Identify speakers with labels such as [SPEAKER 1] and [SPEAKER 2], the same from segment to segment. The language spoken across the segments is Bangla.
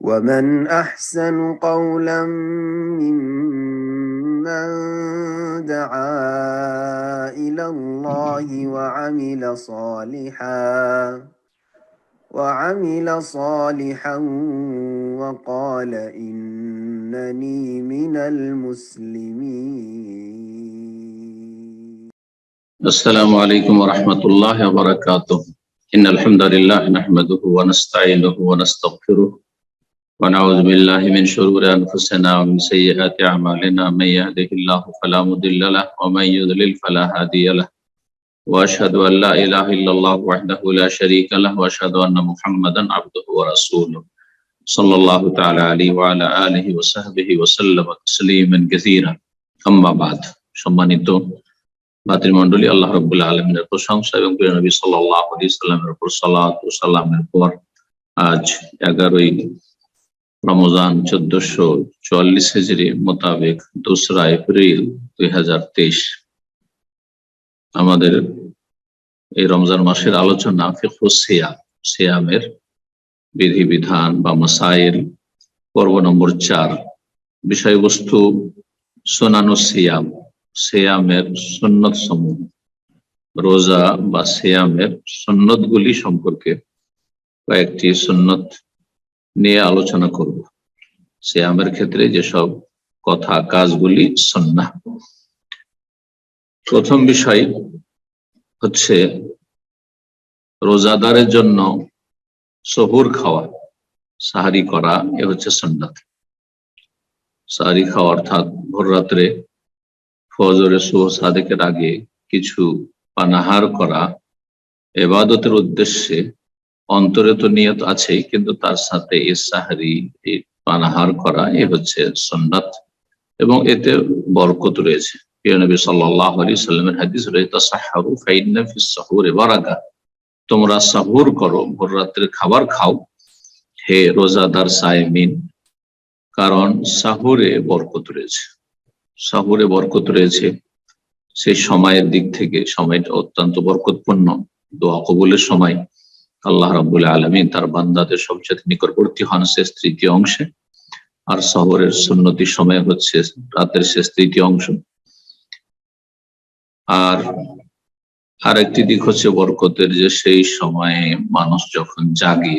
[SPEAKER 1] ومن أحسن قولا ممن دعا إلى الله وعمل صالحا وقال إنني من المسلمين.
[SPEAKER 2] السلام عليكم ورحمة الله وبركاته. إن الحمد لله نحمده ونستعينه ونستغفره ونعوذ بالله من شرور أنفسنا ومن سيئات أعمالنا من يهده الله فلا مضل له ومن يضلل فلا هادي له وأشهد أن لا إله إلا الله وحده لا شريك له وأشهد أن محمدا عبده ورسوله صلى الله تعالى عليه وعلى آله وصحبه وسلم تسليما كثيرا أما بعد. সম্মানিত ভাতৃমণ্ডলী, আল্লাহ রাব্বুল আলামিনের প্রশংসা এবং প্রিয় নবী সাল্লাল্লাহু আলাইহি সাল্লামের উপর সালাত ও সালামের পর আজ 11ই রমজান 1444 হিজরি মোতাবেক 2 এপ্রিল 2023 আমাদের এই রমজান মাসের আলোচনা ফিকহুস সিয়ামের বিধিবিধান বা মাসাইল পর্ব নম্বর 4। বিষয়বস্তু সুনানুস সিয়ামের সুন্নত সমূহ, রোজা বা সিয়ামের সুন্নত গুলি সম্পর্কে কয়েকটি সুন্নত নিয়ে আলোচনা করব। সিয়ামের ক্ষেত্রে যেসব কথা কাজগুলি সুন্নাহ। প্রথম বিষয় হচ্ছে রোজাদারের জন্য সহুর খাওয়া, সাহারি করা, এ হচ্ছে সুন্নাত। সাহারি খাওয়া অর্থাৎ ভোর রাত্রে ফজরে সুবহ সাদেকের আগে কিছু পানাহার করা ইবাদতের উদ্দেশ্যে, অন্তরে তো নিয়ত আছেই, কিন্তু তার সাথে এই সাহারি, এই পানাহার করা, এ হচ্ছে সুন্নাত এবং এতে বরকত রয়েছে। প্রিয় নবী সাল্লাল্লাহু আলাইহি সাল্লামের হাদিস রয়েছে, তাসাহহারু ফাইন্না ফিস সাহুরি বারাকা, তোমরা সাহুর করো, ভোর রাত্রে খাবার খাও হে রোজাদার সায়েমিন, কারণ সাহুরে বরকত রয়েছে। সাহুরে বরকত রয়েছে। সেই সময়ের দিক থেকে সময়টা অত্যন্ত বরকতপূর্ণ, দোয়া কবুলের সময়। আল্লাহ রাব্বুল আলামিন তার বান্দাদের সবচেয়ে নিকটবর্তী হন শেষ তৃতীয় অংশে, আর শহরের সুন্নতি সময় হচ্ছে রাতের শেষ তৃতীয় অংশ। আর আরেকটি দিক হচ্ছে বরকতের, যে সেই সময়ে মানুষ যখন জাগে,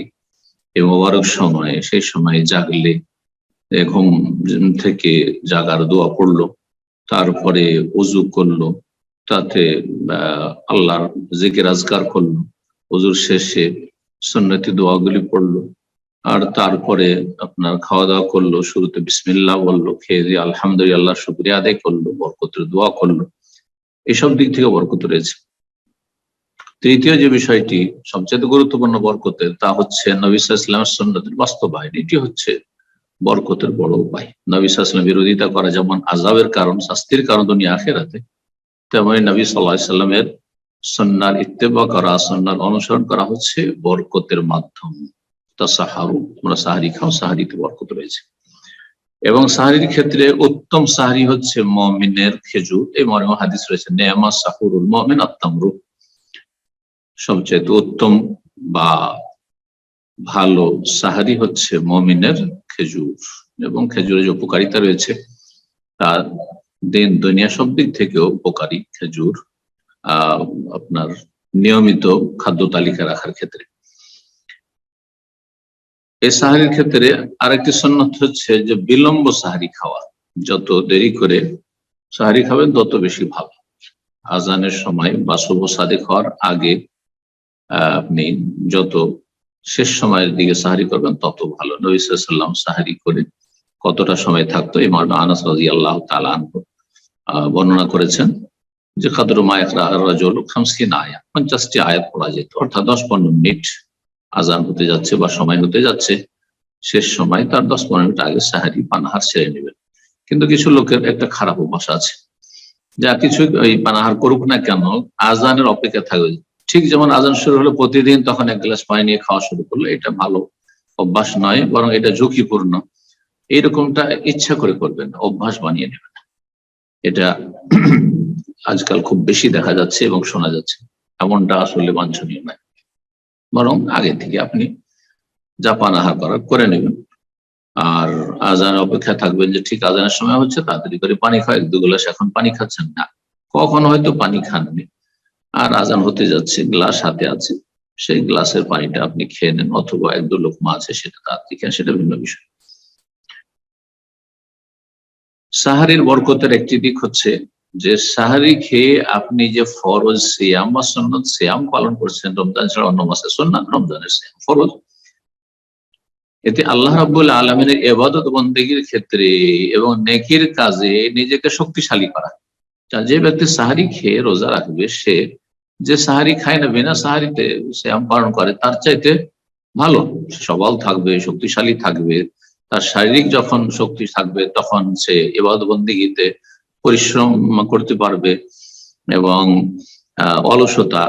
[SPEAKER 2] এই মোবারক সময়ে, সেই সময়ে জাগলে, ঘুম থেকে জাগার দোয়া পড়লো, তারপরে ওযু করলো, তাতে আল্লাহর জিকির আজকার করলো, ওযুর শেষে সুন্নতি দোয়াগুলি পড়লো, আর তারপরে আপনার খাওয়া দাওয়া করলো, শুরুতে বিসমিল্লাহ বললো, খেয়ে দিয়ে আলহামদুলিল্লাহ শুকরিয়া আদায় করলো, বরকতের দোয়া করলো। এসব দিক থেকে বরকত রয়েছে। তৃতীয় যে বিষয়টি সবচেয়ে গুরুত্বপূর্ণ বরকতের, তা হচ্ছে নবী সাল্লাল্লাহু আলাইহি ওয়াসাল্লামের সুন্নতের বাস্তবায়ন। এটি হচ্ছে বরকতের বড় উপায়। নবী সাল্লাল্লাহু আলাইহি ওয়াসাল্লাম বিরোধিতা করা যেমন আযাবের কারণ, শাস্তির কারণ দুনিয়া আখিরাতে, তেমনি নবী সাল্লাল্লাহু আলাইহি ওয়াসাল্লামের সুন্নাহর ইত্তেবা করা, সুন্নাহর অনুসরণ করা হচ্ছে বরকতের মাধ্যম। তাসাহহারু, তোমরা সাহারি খাও, সাহারিতে বরকত রয়েছে। এবং সাহারির ক্ষেত্রে উত্তম সাহারি হচ্ছে মুমিনের খেজুর। এই মর্মে হাদিস রয়েছে, নেয়ামা সাহুরুল মুমিন আত-তামরু, সবচেয়ে উত্তম বা ভালো সাহারি হচ্ছে মুমিনের খেজুর। এবং খেজুরের যে উপকারিতা রয়েছে, তার দিন দুনিয়া সব দিক থেকেও উপকারী খেজুর, আপনার নিয়মিত খাদ্য তালিকা রাখার ক্ষেত্রে। এই সাহারির ক্ষেত্রে আরেকটি সুন্নাত হচ্ছে যে বিলম্ব সাহারি খাওয়া। যত দেরি করে সাহারি খাবেন তত বেশি ভালো। আজানের সময় বা শুভ সাদেক হওয়ার আগে আপনি যত শেষ সময়ের দিকে সাহারি করবেন তত ভালো। নবী সাল্লাল্লাহু আলাইহি ওয়াসাল্লাম সাহারি করে কতটা সময় থাকতো, এই মর্মে আনাস রাদিয়াল্লাহু তাআলা আনহু বর্ণনা করেছেন যে কাদরু মা ইয়াকরা আর-রাজুল 50 আয়াত, 50টি আয়াত পড়া যেত। অর্থাৎ 10-15 মিনিট আজান হতে যাচ্ছে বা সময় হতে যাচ্ছে, শেষ সময় তার 10-15 মিনিট আগে সাহারি পানাহার সেরে নেবেন। কিন্তু কিছু লোকের একটা খারাপ অভ্যাস আছে, যা কিছু ওই পানাহার করুক না কেন, আজানের অপেক্ষা থাকবে। ঠিক যেমন আজান শুরু হলো প্রতিদিন তখন 1 গ্লাস পানি নিয়ে খাওয়া শুরু করলো, এটা ভালো অভ্যাস নয়, বরং এটা ঝুঁকিপূর্ণ। এইরকমটা ইচ্ছা করে করবেন, অভ্যাস বানিয়ে নেবেন। এটা আজকাল খুব বেশি দেখা যাচ্ছে এবং শোনা যাচ্ছে। এমনটা আসলে বাঞ্ছনীয় নয়, বরং আগে থেকে আপনি যা পানাহার করার করে নেবেন। আর আজান অপেক্ষা থাকবেন যে ঠিক আজানের সময় হচ্ছে, তাড়াতাড়ি করে পানি খাওয়া, 1-2 গ্লাস এখন পানি খাচ্ছেন না, কখন হয়তো পানি খাননি আর আজান হতে যাচ্ছে, গ্লাস হাতে আছে, সেই গ্লাসের পানিটা আপনি খেয়ে নেন, অথবা 1-2 লোকমা আছে সেটা তাড়াতাড়ি খেয়ে, সেটা ভিন্ন বিষয়। সাহারির বরকতের একটি দিক হচ্ছে যে সাহারি খেয়ে আপনি যে ফরজ সিয়াম বা সুন্নত সিয়াম পালন করছেন, রমজান ছাড়া অন্য মাসে সুন্নাত, রমজানের সিয়াম ফরজ, এতে আল্লাহ রাব্বুল আলামিনের ইবাদত বন্দেগীর ক্ষেত্রে এবং নেকির কাজে নিজেকে শক্তিশালী করা। যে ব্যক্তি সাহারি খেয়ে রোজা রাখবে, সে যে সাহারি খায় না, বিনা সাহারিতে সিয়াম পালন করে, তার চাইতে ভালো, সবল থাকবে, শক্তিশালী থাকবে। তার শারীরিক যখন শক্তি থাকবে তখন সে ইবাদত বন্দেগীতে পরিশ্রম করতে পারবে এবং অলসতা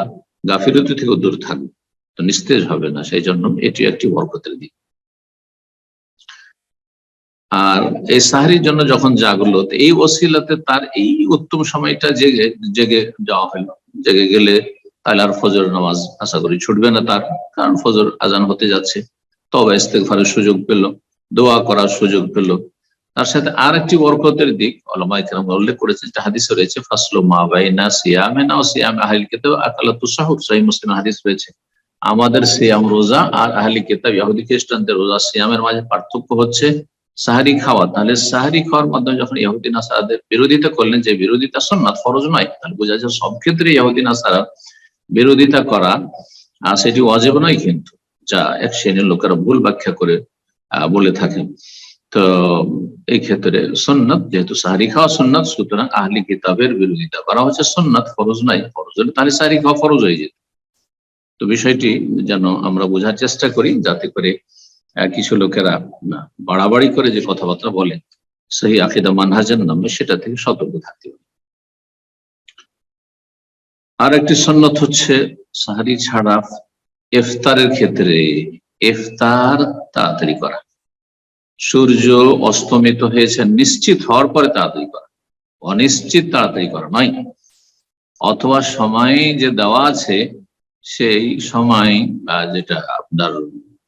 [SPEAKER 2] গাফিলতি থেকে দূর থাকবে, তো নিস্তেজ হবে না। সেই জন্য এটি একটি বরকতের দিক। আর এই সাহারির জন্য যখন জাগলো, এই ওসিলাতে তার এই উত্তম সময়টা জেগে জেগে যাওয়া হলো, জেগে গেলে তাহলে আর ফজর নামাজ আশা করি ছুটবে না তার, কারণ ফজর আজান হতে যাচ্ছে, তওবা ইস্তেগফারের সুযোগ পেল, দোয়া করার সুযোগ পেল। তার সাথে আর একটি বরকতের দিক উলামায়ে কেরাম উল্লেখ করেছেন, একটা হাদিসে রয়েছে, ফাসলু মা বাইনা সিয়ামিনা ওয়া সিয়াম আহলিল কিতাব আকালাতুস সাহুর, সহিহ মুসলিম হাদিস রয়েছে। আমাদের সিয়াম রোজা আর আহলি কিতাব ইহুদি খ্রিস্টানদের রোজা সিয়ামের মাঝে পার্থক্য হচ্ছে সাহারি খাওয়া। তাহলে সাহারি খাওয়ার মাধ্যমে যখন ইহুদি নাসারাদের বিরোধিতা করলেন, যে বিরোধিতা সুন্নাত ফরজ নয়, তাহলে বোঝা যায় সব ক্ষেত্রে ইহুদি নাসারা বিরোধিতা করা সেটি ওয়াজিব নয়, কিন্তু যা এক শ্রেণীর লোকেরা ভুল ব্যাখ্যা করে বলে থাকেন। তো এই ক্ষেত্রে সুন্নাত, যেহেতু সাহারি খাওয়া সুন্নাত, সুতরাং আহলি কিতাবের বিরোধিতা করা হচ্ছে সুন্নাত, ফরজ নয়। ফরজ হলে তাহলে সাহারি খাওয়া ফরজ হয়ে যেত। তো বিষয়টি যেন আমরা বোঝার চেষ্টা করি, যাতে করে কিছু লোকেরা বাড়াবাড়ি করে যে কথাবার্তা বলে সহি আকীদা মানহাজের নামে, সেটা থেকে সতর্ক থাকতে হবে। আর একটি সুন্নাত হচ্ছে সাহারি ছাড়া ইফতারের ক্ষেত্রে ইফতার তাড়াতাড়ি করা। সূর্য অস্তমিত হয়েছে নিশ্চিত হওয়ার পরে তাড়াতাড়ি করা, অনিশ্চিত তাড়াতাড়ি করা নয়। অথবা সময় যে দেওয়া আছে সেই সময়, যেটা আপনার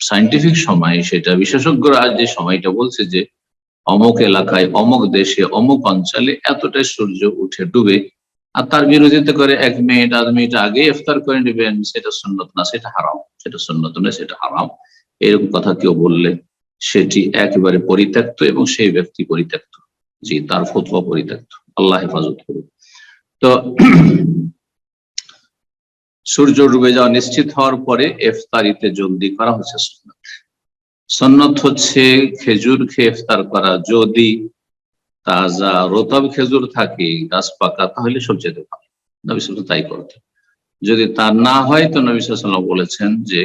[SPEAKER 2] সায়েন্টিফিক সময়, সেটা বিশেষজ্ঞরা যে সময়টা বলছে যে অমুক এলাকায়, অমুক দেশে, অমুক অঞ্চলে এতটাই সূর্য উঠে ডুবে, আর তার বিরোধিতা করে 1 মিনিট 1.5 মিনিট আগে ইফতার করে নেবেন, সেটা সুন্নত না, সেটা হারাম, সেটা সুন্নত না, সেটা হারাম। এরকম কথা কেউ বললে সেটি একেবারে পরিত্যক্ত, এবং সেই ব্যক্তি পরিত্যক্ত, জি, তার ফতোয়া পরিত্যক্ত, আল্লাহ হেফাজত করুন। তো সূর্য ডুবে যাওয়া নিশ্চিত হওয়ার পরে ইফতারিতে জলদি করা হচ্ছে সুন্নাত। সুন্নাত হচ্ছে খেজুর খেয়ে ইফতার করা, যদি তাজা রতব খেজুর থাকে, গাছ পাকা, তাহলে সবচেয়ে ভালো, নবী সাল্লাল্লাহু আলাইহি ওয়াসাল্লাম তাই করতেন। যদি তা না হয় তো নবী সাল্লাল্লাহু আলাইহি ওয়াসাল্লাম বলেছেন যে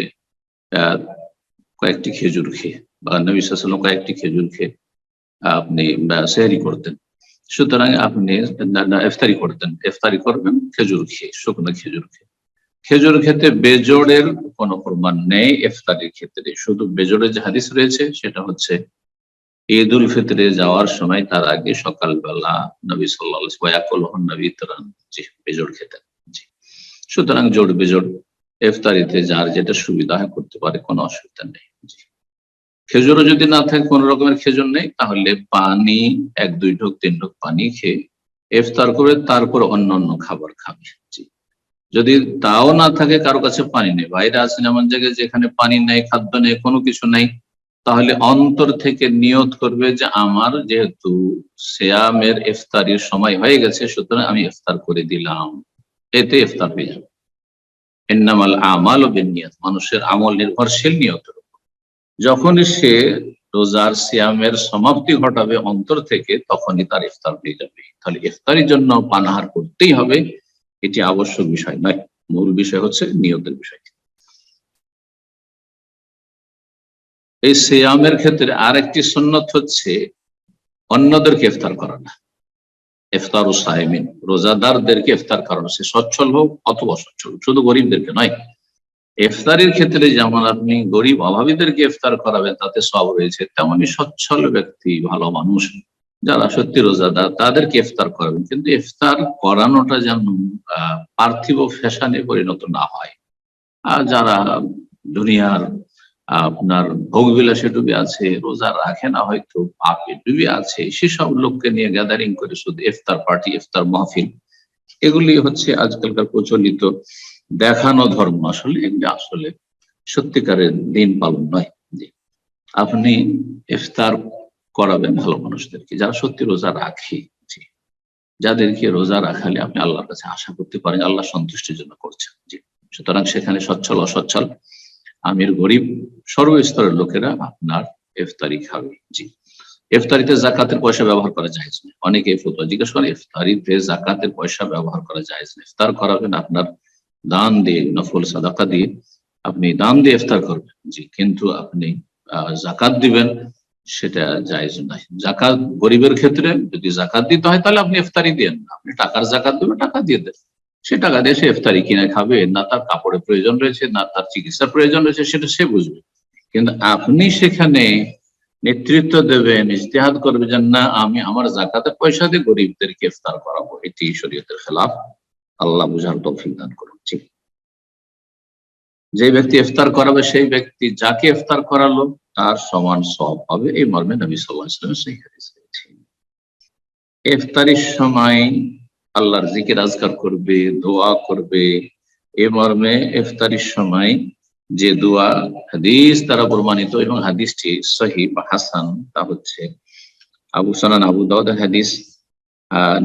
[SPEAKER 2] কয়েকটি খেজুর খেয়ে, বা নবী সাল্লাল্লাহু আলাইহি ওয়াসাল্লাম কয়েকটি খেজুর খেয়ে আপনি সেহরি করতেন। সুতরাং আপনি ইফতারি করতেন, ইফতারি করবেন খেজুর খেয়ে, শুকনো খেজুর খেয়ে। খেজুর খেতে বেজোড়ের কোন প্রমাণ নেই ইফতারির ক্ষেত্রে, শুধু বেজোড়ের যে হাদিস রয়েছে সেটা হচ্ছে ঈদ উল ফিতরে যাওয়ার সময় তার আগে সকালবেলা নবী সাল্লাল্লাহু আলাইহি ওয়াসাল্লাম নবী তরান জি বেজোড় খেতেন। জি, সুতরাং জোড় বেজোড় ইফতারিতে যার যেটা সুবিধা হয় করতে পারে, কোনো অসুবিধা নেই। জি, খেজুরও যদি না থাকে, কোন রকমের খেজুর নেই, তাহলে পানি 1-2 ঢোক 3 ঢোক পানি খেয়ে ইফতার করে তারপর অন্যান্য খাবার খাবে। জি, যদি তাও না থাকে, কারো কাছে পানি নেই, বাইরে আছেন এমন জায়গায় যেখানে পানি নেই, খাদ্য নেই, কোনো কিছু নেই, তাহলে অন্তর থেকে নিয়ত করবে যে আমার যেহেতু সিয়ামের ইফতারির সময় হয়ে গেছে, সুতরাং আমি ইফতার করে দিলাম, এতে ইফতার হয়ে যাবে। ইন্নামাল আমালু বিন্নিয়াত, মানুষের আমল নির্ভরশীল নিয়তের উপর। যখনই সে রোজার সিয়ামের সমাপ্তি ঘটাবে অন্তর থেকে, তখনই তার ইফতার হয়ে যাবে। তাহলে ইফতারির জন্য পানাহার করতেই হবে, এটি আবশ্যক বিষয় নয়, মূল বিষয় হচ্ছে নিয়তের বিষয়। এই সিয়ামের ক্ষেত্রে আর একটি সুন্নত হচ্ছে অন্যদেরকে ইফতার করানো। ইফতারু সাইমিন, রোজাদারদেরকে ইফতার করানো, সে সচ্ছল হোক অথবা অসচ্ছল, শুধু গরিবদেরকে নয়। ইফতারির ক্ষেত্রে যেমন আপনি গরিব অভাবীদেরকে ইফতার করাবেন, তাতে সব রয়েছে, তেমনি সচ্ছল ব্যক্তি, ভালো মানুষ যারা সত্যি রোজাদার, তাদেরকে ইফতার করাবেন। কিন্তু ইফতার করানোটা যেন পার্থিব ফ্যাশনে পরিণত না হয়। আর যারা দুনিয়ার আপনার ভোগ বিলাসে ডুবে আছে, রোজা রাখে না, হয়তো পাপে ডুবে আছে, সেসব লোককে নিয়ে গ্যাদারিং করে শুধু ইফতার পার্টি, ইফতার মাহফিল, এগুলি হচ্ছে আজকালকার প্রচলিত দেখানো ধর্ম। আসলে এগুলি আসলে সত্যিকারের দিন পালন নয়। জি, আপনি ইফতার করাবেন ভালো মানুষদেরকে, যারা সত্যি রোজা রাখে। জি, যাদেরকে রোজা রাখালে আপনি আল্লাহর কাছে আশা করতে পারেন আল্লাহ সন্তুষ্টির জন্য করছেন। জি, সুতরাং সেখানে সচ্ছল অসচ্ছল, আমির গরিব সর্বস্তরের লোকেরা আপনার ইফতারি খাবে। জি, ইফতারিতে জাকাতের পয়সা ব্যবহার করা যায় না। অনেকে ফতোয়া জিজ্ঞেস করেন ইফতারিতে জাকাতের পয়সা ব্যবহার করা যায় না। ইফতার করাবেন আপনার দান দিয়ে, নফল সাদাকা দিয়ে, আপনি দান দিয়ে ইফতার করবেন। জি, কিন্তু আপনি জাকাত দিবেন, সেটা জায়েজ নয়। জাকাত গরিবের ক্ষেত্রে যদি জাকাত দিতে হয় তাহলে আপনি ইফতারি দেন, আপনি টাকার জাকাত দেবেন, টাকা দিয়ে দেন। সে টাকা দিয়ে সে ইফতারি কিনে খাবে, না তার কাপড়ের প্রয়োজন রয়েছে, না তার চিকিৎসার প্রয়োজন রয়েছে, সেটা সে বুঝবে। কিন্তু আপনি সেখানে নেতৃত্ব দেবেন, ইজতিহাদ করবেন যে না আমি আমার জাকাতের পয়সা দিয়ে গরিবদেরকে ইফতার করাবো, এটি শরীয়তের খেলাফ। আল্লাহ বুঝার তৌফিক দান করুন। জি, যে ব্যক্তি ইফতার করাবে সেই ব্যক্তি যাকে ইফতার করালো তার সমান সওয়াব হবে, এই মর্মে নবী সাল্লাল্লাহু আলাইহি ওয়াসাল্লাম সহিহ হাদিস রয়েছে। ইফতারির সময় আল্লাহর জিকির আজকার করবে, দোয়া করবে। এই মর্মে ইফতারির সময় যে দোয়া হাদিস দ্বারা প্রমাণিত এবং হাদিসটি সহিহ বা হাসান, তা হচ্ছে আবু দাউদের হাদিস।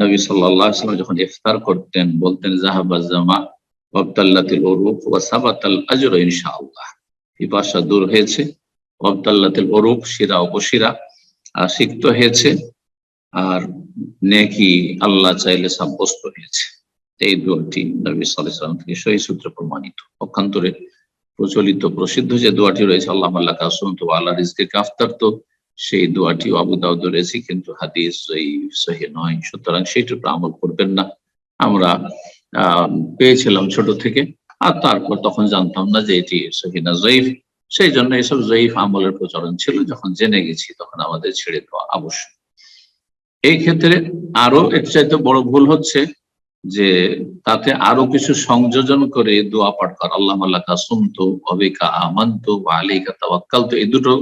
[SPEAKER 2] নবী সাল্লাল্লাহু আলাইহি ওয়াসাল্লাম যখন ইফতার করতেন বলতেন যাহাবাজ জামা ওয়াবতাল্লাতিল উরুক ওয়া সাবাতাল আজরু ইনশাআল্লাহ। পিপাসা দূর হয়েছে, ওয়াবতাল্লাতিল উরুক শিরা উপশিরা সিক্ত হয়েছে, আর নেকি আল্লাহ চাইলে সাব্যস্ত হয়েছে। এই দোয়াটি নবী সাল্লাল্লাহু আলাইহি ওয়াসাল্লাম থেকে সহিহ সূত্রে প্রমাণিত। পক্ষান্তরে প্রচলিত প্রসিদ্ধ যে দোয়াটি রয়েছে আল্লাহুম্মা লাকা আসুমতু ওয়া আলা রিজকিকা আফতারতু, সেই দোয়াটি আবু দাউদ রয়েছে, কিন্তু হাদিস সহিহ নয়। সুতরাং সেইটার উপর আমল করবেন না। আমরা পেয়েছিলাম ছোট থেকে, আর তারপর তখন জানতাম না যে এটি সহিহ না জয়ীফ, সেই জন্য এসব জয়ীফ আমলের প্রচলন ছিল। যখন জেনে গেছি তখন আমাদের ছেড়ে দেওয়া আবশ্যক। এই ক্ষেত্রে আরো এর চাইতে বড় ভুল হচ্ছে যে তাতে আরো কিছু সংযোজন করে দোয়া পাঠ করা, আল্লাহুম্মা লাকা আসুমতু ওয়া বিকা আমানতু ওয়া আলাইকা তাওয়াক্কালতু, এই দুটো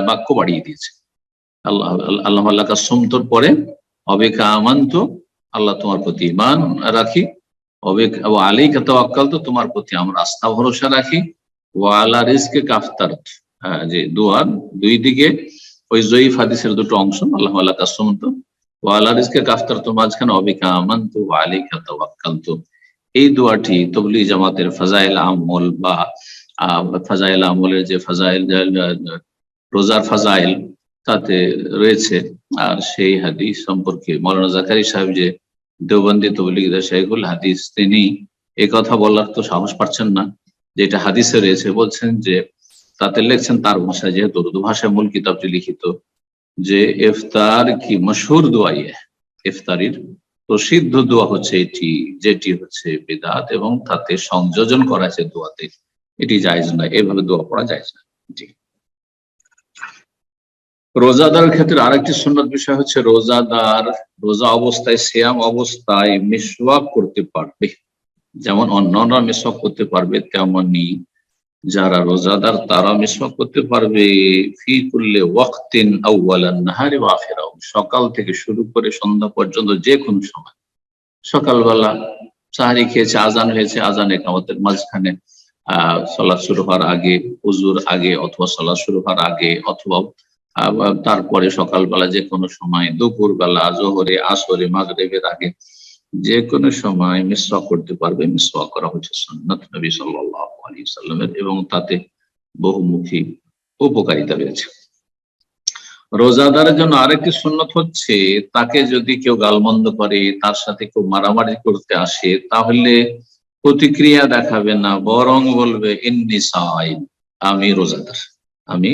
[SPEAKER 2] বাক্য বাড়িয়ে দিয়েছে। আল্লাহুম্মা লাকা আসুমতুর পরে ওয়া বিকা আমানতু, আল্লাহ তোমার প্রতি ঈমান রাখি, ওয়া আলাইকা তাওয়াক্কালতু, তোমার প্রতি আমরা আস্থা ভরসা রাখি, ওয়া আলা রিজকিকা আফতারতু, যে দোয়ার দুই দিকে ওই জয়ীফ হাদিসের দুটো অংশ, আল্লাহুম্মা লাকা আসুমতু ওয়া আলা রিজকিকা আফতারতু, মাঝখানে ওয়া বিকা আমানতু ওয়া আলাইকা তাওয়াক্কালতু। এই দোয়াটি তবলিগ জামাতের ফাজাইল আমল বা ফাজাইল আমলের যে ফাজাইল, রোজার ফাজাইল, তাতে রয়েছে। আর সেই হাদিস সম্পর্কে মৌলানা জাকারি সাহেব, যে দেওবন্দি তবলিগের শাইখুল হাদিস, তিনি এই কথা বলার তো সাহস পাচ্ছেন না যেটা হাদিসে রয়েছে। বলছেন যে তাতে লিখছেন তার ভাষায়, যেহেতু উর্দু ভাষায় মূল কিতাবটি লিখিত, যে ইফতার কি মশহুর দোয়া, ইফতারির প্রসিদ্ধ দোয়া হচ্ছে এটি, যেটি হচ্ছে বিদআত এবং তাতে সংযোজন করা আছে দোয়াতে, এটি জায়েজ নয়, এভাবে দোয়া পড়া জায়েজ না। জি, রোজাদারের ক্ষেত্রে আরেকটি সুন্নত বিষয় হচ্ছে রোজাদার রোজা অবস্থায়, সিয়াম অবস্থায় মিসওয়াক করতে পারবে। যেমন অন্যরা মিসওয়াক করতে পারবে, তেমনি যারা রোজাদার তারা মিসওয়াক করতে পারবে ফি কুল্লি ওয়াক্তিন আউওয়ালান নাহারি ওয়া আখিরাহু, সকাল থেকে শুরু করে সন্ধ্যা পর্যন্ত যে কোনো সময়। সকালবেলা সাহারি খেয়েছে, আজান হয়েছে, আজান ইকামতের মাঝখানে, সালাত শুরু হওয়ার আগে, ওযুর আগে, অথবা সালাত শুরু হওয়ার আগে, অথবা তারপরে সকালবেলা যে কোনো সময়, দুপুর বেলা, জোহরে, আসরে, মাগরিবের আগে, যে কোনো সময় মিসওয়াক করতে পারবে। মিসওয়াক করা হচ্ছে সুন্নাত নবী সাল্লাল্লাহু আলাইহি ওয়াসাল্লামের, এবং তাতে বহুমুখী উপকারিতা রয়েছে। রোজাদারের জন্য আরেকটি সুন্নত হচ্ছে, তাকে যদি কেউ গালমন্দ করে, তার সাথে কেউ মারামারি করতে আসে, তাহলে প্রতিক্রিয়া দেখাবে না, বরং বলবে ইন্নী সাইম, আমি রোজাদার, আমি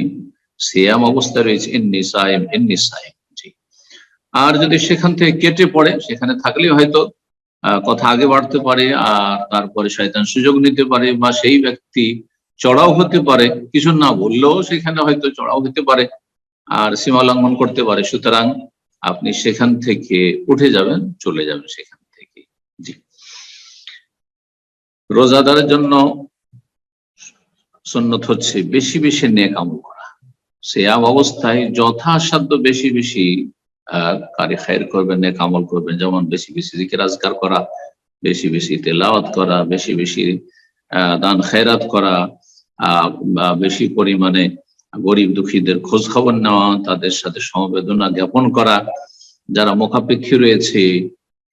[SPEAKER 2] সিয়াম অবস্থায় রয়েছে, ইন্নী সাইম, ইন্নী সাইম। জি, আর যদি সেখান থেকে কেটে পড়ে, সেখানে থাকলে হয়তো কথা আগে বাড়তে পারে, আর তারপরে শয়তান সুযোগ নিতে পারে, বা সেই ব্যক্তি চড়াও হতে পারে, কিছু না বললেও সেখানে হয়তো চড়াও হতে পারে, আর সীমা লঙ্ঘন করতে পারে। সুতরাং আপনি সেখান থেকে উঠে যাবেন, চলে যাবেন সেখান থেকে। জি, রোজাদারের জন্য সুন্নত হচ্ছে বেশি বেশি নেক আমল করা। সিয়াম অবস্থায় যথাসাধ্য বেশি বেশি কারি খায়ের করবেন, নেক আমল করবেন। যেমন বেশি বেশি জিকির আজকার করা, বেশি বেশি তেলাওয়াত করা, বেশি বেশি দান খেরাত করা, বেশি পরিমাণে গরিব দুঃখীদের খোঁজ খবর নেওয়া, তাদের সাথে সমবেদনা জ্ঞাপন করা, যারা মুখাপেক্ষী রয়েছে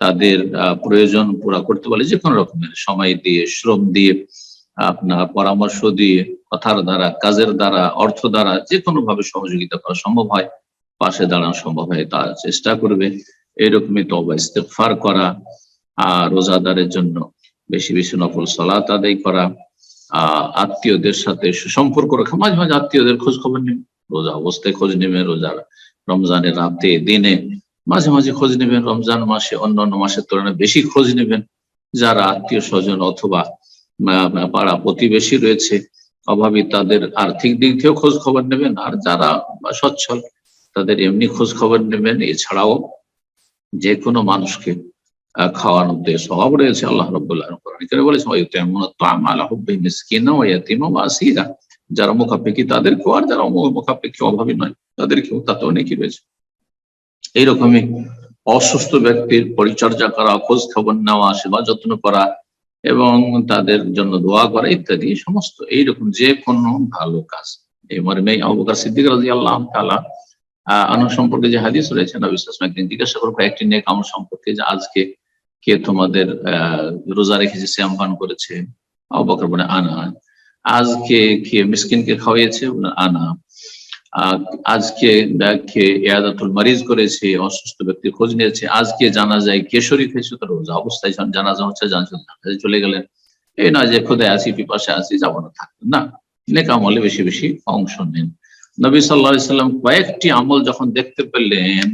[SPEAKER 2] তাদের প্রয়োজন পুরা করতে পারে যে কোনো রকমের সময় দিয়ে, শ্রম দিয়ে, আপনার পরামর্শ দিয়ে, কথার দ্বারা, কাজের দ্বারা, অর্থ দ্বারা, যে কোনো ভাবে সহযোগিতা করা সম্ভব হয়, পাশে দাঁড়ানো সম্ভব হয় তা চেষ্টা করবে। এইরকমই তওবা ইস্তেগফার করা, আর রোজাদারের জন্য বেশি বেশি নফল সালাত আদায় করা, আত্মীয়দের সাথে সুসম্পর্ক রাখা, মাঝে মাঝে আত্মীয়দের খোঁজ খবর নেবেন, রোজা অবস্থায় খোঁজ নেবেন, রোজার রমজানের রাতে দিনে মাঝে মাঝে খোঁজ নেবেন, রমজান মাসে অন্যান্য মাসের তুলনায় বেশি খোঁজ নেবেন। যারা আত্মীয় স্বজন অথবা পাড়া প্রতিবেশী রয়েছে অভাবী, তাদের আর্থিক দিক থেকেও খোঁজ খবর নেবেন, আর যারা সচ্ছল তাদের এমনি খোঁজ খবর নেবেন। এছাড়াও যে কোনো মানুষকে খাওয়ানোর স্বভাব রয়েছে। আল্লাহ রাব্বুল আলামিন কোরআনে কারিমে বলেছেন, ওয়ায়ুতিমুনা আত-তা'আমা আলা হুব্বিহি মিসকিনাও ওয়া ইয়াতীমান ওয়া আসীরা। যারা মুখাপেক্ষী তাদেরকেও, আর যারা মুখাপেক্ষী অভাবী নয় তাদেরকেও, তাতে অনেকই রয়েছে। এইরকমই অসুস্থ ব্যক্তির পরিচর্যা করা, খোঁজ খবর নেওয়া, সেবা যত্ন করা এবং তাদের জন্য দোয়া করা ইত্যাদি সমস্ত এইরকম যে কোনো ভালো কাজ। এই মর্মে আবু বকর সিদ্দিক রাদিয়াল্লাহু তাআলা আনহু সম্পর্কে যে হাদিস রয়েছে, নবী সাল্লাল্লাহু আলাইহি ওয়াসাল্লাম একদিন জিজ্ঞাসা করে কয়েকটি নেক আমল সম্পর্কে, যে আজকে কে তোমাদের রোজা রেখেছে, সিয়াম পান করেছে? আবু বকর বলে আনা। আজকে কে মিসকিনকে খাওয়াইয়েছে? আনা। আজকে কে ইয়াদাতুল মারিজ করেছে, অসুস্থ ব্যক্তির খোঁজ নিয়েছে? আজকে জানাজায় কে শরীক হয়েছে? তো রোজা অবস্থায় জানাজা হচ্ছে, জানাজায় চলে গেলেন। এই না যে খোদায় আসি, পিপাসে আসি, যাবো না, থাকবেন না, নেক আমলে বেশি বেশি অংশ নেন। নবী সাল্লাল্লাহু আলাইহি সাল্লাম কয়েকটি আমল যখন দেখতে পেলেন,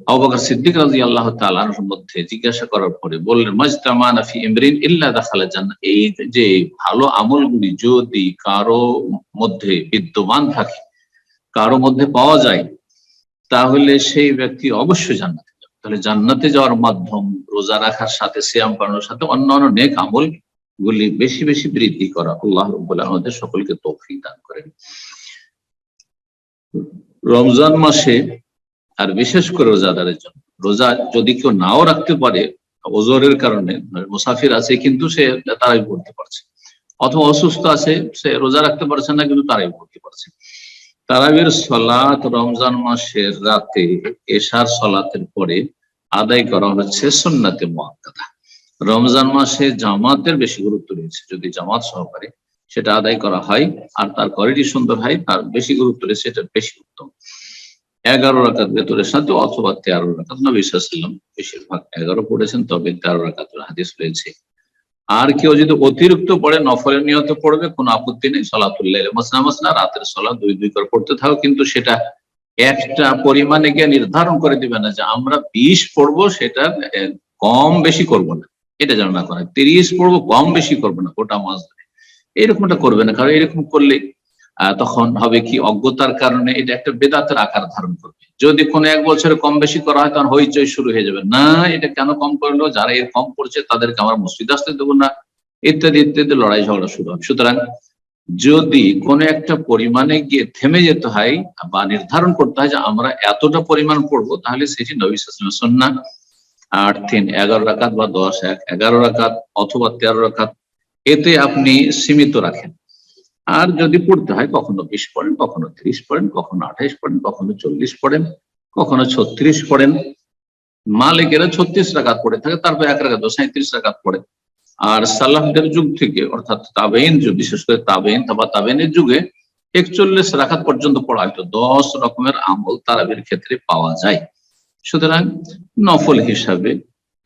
[SPEAKER 2] আবু বকর সিদ্দিক রাদিয়াল্লাহু তাআলা আনহুর মধ্যে জিজ্ঞাসা করার পরে বললেন, মাজতামানা ফি ইমরিন ইল্লা দাখালা জান্নাহ। এই যে ভালো আমলগুলি যদি কারো মধ্যে বিদ্যমান থাকে, কারো মধ্যে পাওয়া যায়, তাহলে সেই ব্যক্তি অবশ্যই জান্নাতে যাবে। তাহলে জান্নাতে যাওয়ার মাধ্যম রোজা রাখার সাথে, সিয়াম পালনের সাথে অন্যান্য নেক আমল গুলি বেশি বেশি বৃদ্ধি করা। আল্লাহ রাব্বুল আলামিন আমাদের সকলকে তৌফিক দান করেন। রমজান মাসে, আর বিশেষ করে রোজাদারের জন্য, রোজা যদি কেউ নাও রাখতে পারে ওজরের কারণে, মুসাফির আছে কিন্তু সে তারাই পড়তে পারছে, অথবা অসুস্থ আছে সে রোজা রাখতে পারছে না কিন্তু তারাই পড়তে পারছে, তারাবির সালাত রমজান মাসের রাতে এশার সালাতের পরে আদায় করা হচ্ছে সুন্নাতে মুআক্কাদা। রমজান মাসে জামাতের বেশি গুরুত্ব রয়েছে, যদি জামাত সহকারে সেটা আদায় করা হয় আর তার কোয়ালিটি সুন্দর হয়, তার বেশি গুরুত্ব রয়েছে, এটা বেশি উত্তম। 11 রাকাত ভেতরের সাথে অথবা 13 রাকাত, নবী সাল্লাল্লাহু আলাইহি ওয়াসাল্লাম বেশিরভাগ 11 পড়েছেন, তবে 13 রাকাতের হাদিস রয়েছে। আর কেউ যদি অতিরিক্ত পড়ে, নফলের নিয়ত পড়বে, কোনো আপত্তি নেই। সালাতুল লাইল মাসনা মাসনা, রাতের সালাত 2 করে পড়তে থাকো, কিন্তু সেটা একটা পরিমাণে গিয়ে নির্ধারণ করে দিবে না যে আমরা 20 পড়বো, সেটা কম বেশি করব না, এটা যেন না করে। 30 পড়বো, কম বেশি করবো না, ওটা মাস এরকমটা করবে না। কারণ এরকম করলে তখন হবে কি, অজ্ঞতার কারণে এটা একটা বেদাতের আকার ধারণ করবে। যদি কোনো এক বছরে কম বেশি করা হয়, তখন হইচই শুরু হয়ে যাবে, না এটা কেন কম করলো, যারা এর কম পড়ছে তাদেরকে আমার মসজিদে আসতে দেবো না, ইত্যাদি ইত্যাদি লড়াই ঝগড়া শুরু হবে। সুতরাং যদি কোনো একটা পরিমাণে গিয়ে থেমে যেতে হয় বা নির্ধারণ করতে হয় যে আমরা এতটা পরিমাণ পড়বো, তাহলে সেটি নবী সাল্লাল্লাহু আলাইহি ওয়াসাল্লামের সুন্নাহ। 8, 3, 11 রাকাত বা 10, 1, 11 রাকাত অথবা 13 রাকাত, এতে আপনি সীমিত রাখেন। আর যদি পড়তে হয়, কখনো 20 পড়েন, কখনো 30 পড়েন, কখনো 28 পড়েন, কখনো 40 পড়েন, কখনো 36 পড়েন। মালিকেরা 36 রাকাত পড়ে থাকে, তারপর 1 রাকাত 37 রাকাত পড়ে। আর সালাফদের যুগ থেকে, অর্থাৎ তাবেইন যুগ, বিশেষ করে তাবেইন বা তাবেইনের যুগে 41 রাকাত পর্যন্ত পড়া হয়তো। 10 রকমের আমল তারাবির ক্ষেত্রে পাওয়া যায়। সুতরাং নফল হিসাবে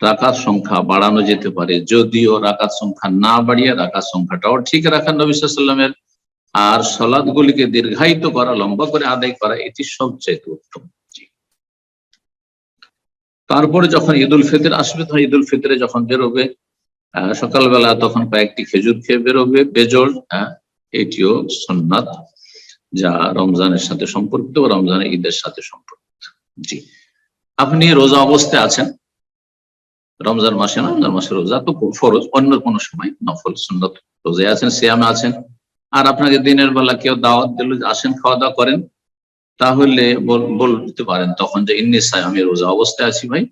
[SPEAKER 2] রাকাত সংখ্যা বাড়ানো যেতে পারে, যদিও রাকাত সংখ্যা না বাড়িয়ে রাকাত সংখ্যাটাও ঠিক রাখা নবী সাল্লাল্লাহু আলাইহি ওয়াসাল্লামের, আর সালাত গুলিকে দীর্ঘায়িত করা, লম্বা করে আদায় করা, এটি সবচেয়ে উত্তম। তারপরে যখন ঈদুল ফিতর আসবে, তখন ঈদুল ফিতরে যখন বেরোবে সকালবেলা, তখন কয়েকটি খেজুর খেয়ে বেরোবে, বেজোড়। এটিও সুন্নাত, যা রমজানের সাথে সম্পর্কিত, রমজানের ঈদের সাথে সম্পর্কিত। জি, আপনি রোজা অবস্থায় আছেন, রমজান মাসে না, রমজান মাসে রোজা তো ফরজ, অন্য কোনো সময় নফল সুন্নত রোজায় আছেন, সিয়ামে আছেন, আর আপনাকে দিনের বেলা কেউ দাওয়াত দিল আসেন খাওয়া দাওয়া করেন, তাহলে বলতে পারেন তখন যে ইন্নী সাইম, আমি রোজা অবস্থায় আছি ভাই।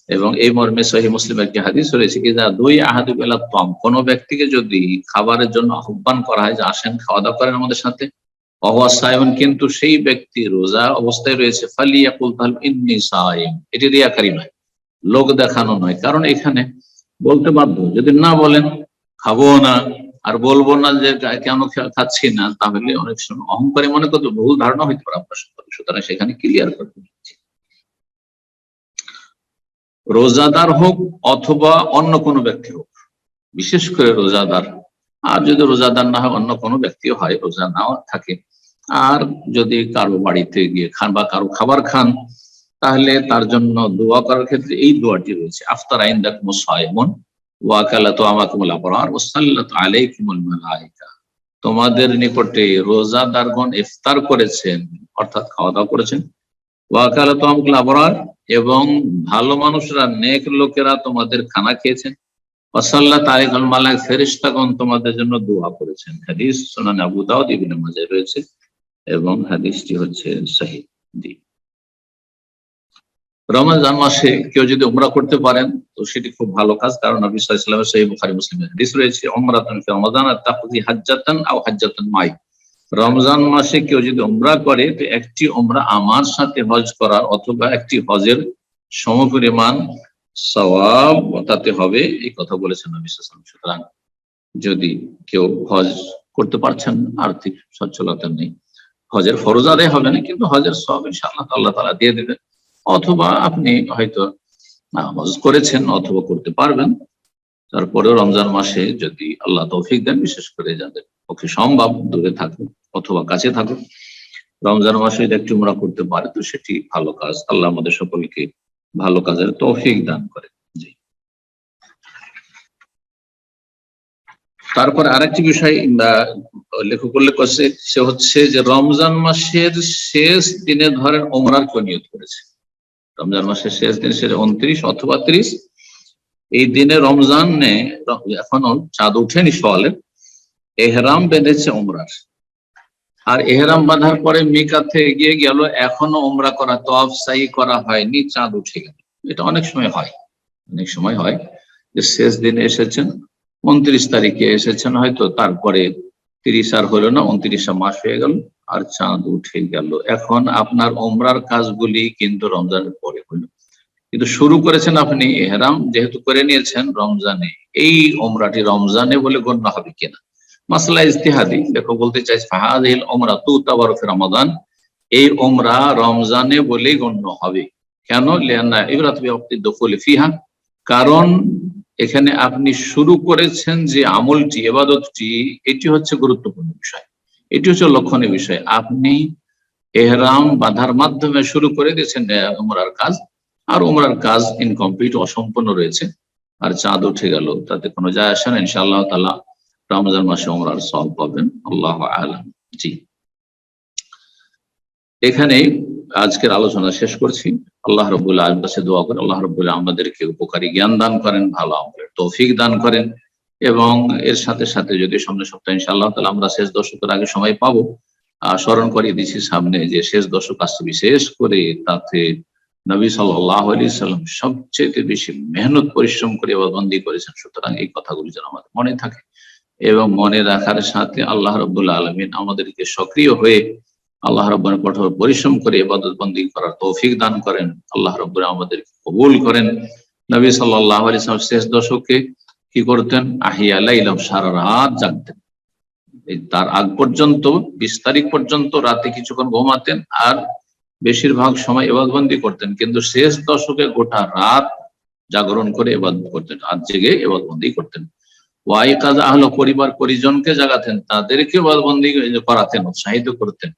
[SPEAKER 2] এবং এই মর্মে সহিহ মুসলিমের একটি হাদিস রয়েছে কি, যা দুই আহাদু বেলা তম, কোন ব্যক্তিকে যদি খাবারের জন্য আহ্বান করা হয় যে আসেন খাওয়া দাওয়া করেন আমাদের সাথে, অহুয়া সাইমুন, কিন্তু সেই ব্যক্তি রোজা অবস্থায় রয়েছে, ফালিয়াকুল, তাহলে ইন্নী সাইম, এটি রিয়াকারী নয়, লোক দেখানো নয়। কারণ এখানে বলতে বাধ্য, যদি না বলেন খাবো না আর বলবো না যে কেন খাচ্ছি না, তাহলে অনেক সময় অহংকারী মনে করতে ভুল ধারণা হইতে পারে আপনার সম্পর্কে। সুতরাং সেখানে ক্লিয়ার করতে হচ্ছে, রোজাদার হোক অথবা অন্য কোনো ব্যক্তি হোক, বিশেষ করে রোজাদার, আর যদি রোজাদার না হয় অন্য কোনো ব্যক্তিও হয়, রোজা নাও থাকে, আর যদি কারো বাড়িতে গিয়ে খান বা কারো খাবার খান, তাহলে তার জন্য দোয়া করার ক্ষেত্রে এই দোয়াটি রয়েছে, আফতার ইনদাকুমুস সাইমুন ওয়া আকালাতু আমাকুমুল আবরার ওয়া সাল্লাত আলাইকুমুল মালায়েকা, তোমাদের নিকটে রোজাদারগণ ইফতার করেছেন, অর্থাৎ খাওয়া দাওয়া করেছেন, ওয়া আকালাতু আমাকুমুল আবরার, এবং ভালো মানুষরা নেক লোকেরা তোমাদের খানা খেয়েছেন, ওয়া সাল্লাত আলাইকুমুল মালায়েকা, ফেরেশতাগণ তোমাদের জন্য দোয়া করেছেন। হাদিস সুনান আবু দাউদ, ইবনে মাজাহ রয়েছে এবং হাদিসটি হচ্ছে সহিহ। রমজান মাসে কেউ যদি উমরা করতে পারেন তো সেটি খুব ভালো কাজ, কারণ নবী সাল্লাল্লাহু আলাইহি ওয়াসাল্লামের সহিহ বুখারী মুসলিমের হাদিস রয়েছে, উমরাতুন ফি রমাদান তাকদি হাজ্জাতান আও হাজ্জাতুন মাই, রমজান মাসে কেউ যদি উমরা করে তো একটি উমরা আমার সাথে হজ করার অথবা একটি হজের সমপরিমাণ সওয়াব তাতে হবে, এই কথা বলেছেন নবী সাল্লাল্লাহু আলাইহি ওয়াসাল্লাম। সুতরাং যদি কেউ হজ করতে পারছেন, আর্থিক সচ্ছলতা নেই, হজের ফরজ আদায় হবে না, কিন্তু হজের সওয়াব ইনশাআল্লাহ আল্লাহ তাআলা দিয়ে দেবেন, অথবা আপনি হয়তো হজ করেছেন অথবা করতে পারবেন, তারপরেও রমজান মাসে যদি আল্লাহ তৌফিক দেন, বিশেষ করে যাদের পক্ষে সম্ভব, দূরে থাকুক অথবা কাছে থাকুক, রমজান মাসে যদি একটি উমরা করতে পারে তো সেটি ভালো কাজ। আল্লাহ আমাদের সকলকে ভালো কাজের তৌফিক দান করে। জি, তারপর আরেকটি বিষয় লেখক উল্লেখ করছে, সে হচ্ছে যে রমজান মাসের শেষ দিনে ধরেন ওমরার কেউ নিয়ত করেছে, রমজান মাসের শেষ দিন, সে 29 অথবা 30, এই দিনে রমজানে এখনো চাঁদ উঠেনি সওয়ালের, এহরাম বেঁধেছে ওমরার, আর এহরাম বাঁধার পরে মিকাতে গিয়ে গেল, এখনো ওমরা করা তওয়াফ সাই করা হয়নি, চাঁদ উঠে গেল। এটা অনেক সময় হয়, অনেক সময় হয় যে শেষ দিনে এসেছেন, 29 তারিখে এসেছেন হয়তো, তারপরে 30 আর হলো না, 29 মাস হয়ে গেল আর চাঁদ উঠে গেল। এখন আপনার ওমরার কাজগুলি কিন্তু রমজানের পরে হলো, কিন্তু শুরু করেছেন আপনি এহরাম যেহেতু করে নিয়েছেন রমজানে, এই ওমরাটি রমজানে বলে গণ্য হবে কিনা, মাসলা ইজতিহাদি। লেখক বলতে চাইছে ফাহাদিল ওমরা তুতাবারু ফি রমাদান, এই ওমরা রমজানে বলেই গণ্য হবে। কেন? লিআন্না ইবরাত বিওয়াক্তি দুখুল ফিহা, কারণ এখানে আপনি শুরু করেছেন যে আমলটি, ইবাদতটি, এটি হচ্ছে গুরুত্বপূর্ণ বিষয়, এটি হচ্ছে লক্ষণীয় বিষয়। আপনি এহরাম বাঁধার মাধ্যমে শুরু করে দিয়েছেন উমরার কাজ, আর উমরার কাজ ইনকমপ্লিট, অসম্পূর্ণ রয়েছে, আর চাঁদ উঠে গেল, তাতে কোনো যায় আসে না। ইনশাআল্লাহ তাআলা রমজান মাসে উমরার সওয়াব পাবেন, আল্লাহু আ'লাম। জি, এখানে আজকের আলোচনা শেষ করছি। আল্লাহ রাব্বুল আলামিনের কাছে দোয়া করি আল্লাহ রাব্বুল আলামিন আমাদেরকে উপকারী জ্ঞান দান করেন, ভালো আমলের তৌফিক দান করেন, এবং এর সাথে সাথে যদি সামনের সপ্তাহে ইনশাআল্লাহ তাআলা আমরা শেষ দশকের আগে সময় পাবো, স্মরণ করিয়ে দিচ্ছি সামনে যে শেষ দশক আসছে, বিশেষ করে তাতে নবী সাল্লাল্লাহু আলাইহি সাল্লাম সবচেয়ে বেশি মেহনত পরিশ্রম করে ইবাদতবন্দি করেছেন। সুতরাং এই কথাগুলি যেন আমাদের মনে থাকে, এবং মনে রাখার সাথে আল্লাহ রাব্বুল আলামিন আমাদেরকে সক্রিয় হয়ে আল্লাহ রাব্বুল কঠোর পরিশ্রম করে ইবাদতবন্দি করার তৌফিক দান করেন, আল্লাহ রাব্বুল আমাদেরকে কবুল করেন। নবী সাল্লাল্লাহু আলাইহি সাল্লাম শেষ দশকে কি করতেন? আহিয়া লাইলাম, সারা রাত জাগতেন, তার আগ পর্যন্ত 20 তারিখ পর্যন্ত রাতে কিছুক্ষণ ঘুমাতেন, আর বেশিরভাগ সময় ইবাদতবন্দি করতেন, কিন্তু শেষ দশকে গোটা রাত জাগরণ করে ইবাদত করতেন, রাত জেগে ইবাদতবন্দি করতেন। ওয়াই কাজ আহলো, পরিবার পরিজনকে জাগাতেন, তাদেরকে ইবাদতবন্দি করাতেন, উৎসাহিত করতেন।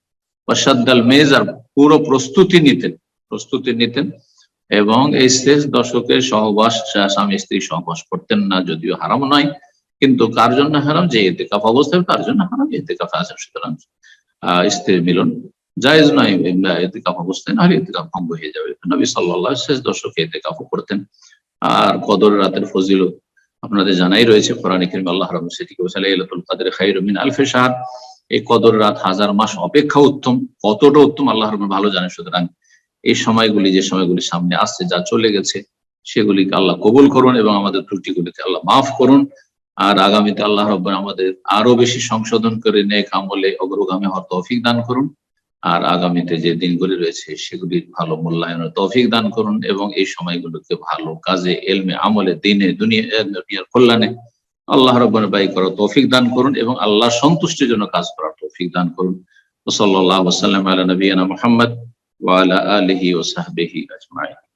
[SPEAKER 2] ওয়াশাদ্দাল মেজার, পুরো প্রস্তুতি নিতেন, এবং এই শেষ দশকে সহবাস, স্বামী স্ত্রী সহবাস করতেন না, যদিও হারাম নয়, কিন্তু কার জন্য হারাম? যে ইতিকাফ অবস্থায় তার জন্য হারাম, ইতিকাফে আছে, সুতরাং স্ত্রী মিলন জায়েজ নয় ইতিকাফ অবস্থায়, নাহলে ইতিকাফ ভঙ্গ হয়ে যাবে। নবী সাল্লাল্লাহু আলাইহি ওয়াসাল্লাম শেষ দশকে ইতিকাফ করতেন। আর কদর রাতের ফজিলত আপনাদের জানাই রয়েছে কোরআনে কারীমে আল্লাহ রাব্বুল সেটিকে বলেছেন লাইলাতুল কদর খায়রুম মিন আলফি শাহর। এই কদর রাত হাজার মাস অপেক্ষা উত্তম। কতটা উত্তম আল্লাহ রাব্বুল ভালো জানেন। সুতরাং এই সময়গুলি, যে সময়গুলি সামনে আসছে, যা চলে গেছে, সেগুলিকে আল্লাহ কবুল করুন এবং আমাদের ত্রুটিগুলিকে আল্লাহ মাফ করুন। আর আগামীতে আল্লাহ রাব্বুল আমাদের আরো বেশি সংশোধন করে নেক আমলে অগ্রগামী হওয়ার তৌফিক দান করুন। আর আগামীতে যে দিনগুলি রয়েছে সেগুলির ভালো মূল্যায়নের তৌফিক দান করুন এবং এই সময়গুলোকে ভালো কাজে, এলমে, আমলে, দিনে, দুনিয়ার কল্যাণে আল্লাহ রাব্বুল ব্যয় করার তৌফিক দান করুন এবং আল্লাহ সন্তুষ্টির জন্য কাজ করার তৌফিক দান করুন। সাল্লাল্লাহু আলা নবিয়িনা মুহাম্মদ ওয়া আলা আলিহি ওয়া সাহবিহি আজমাইন।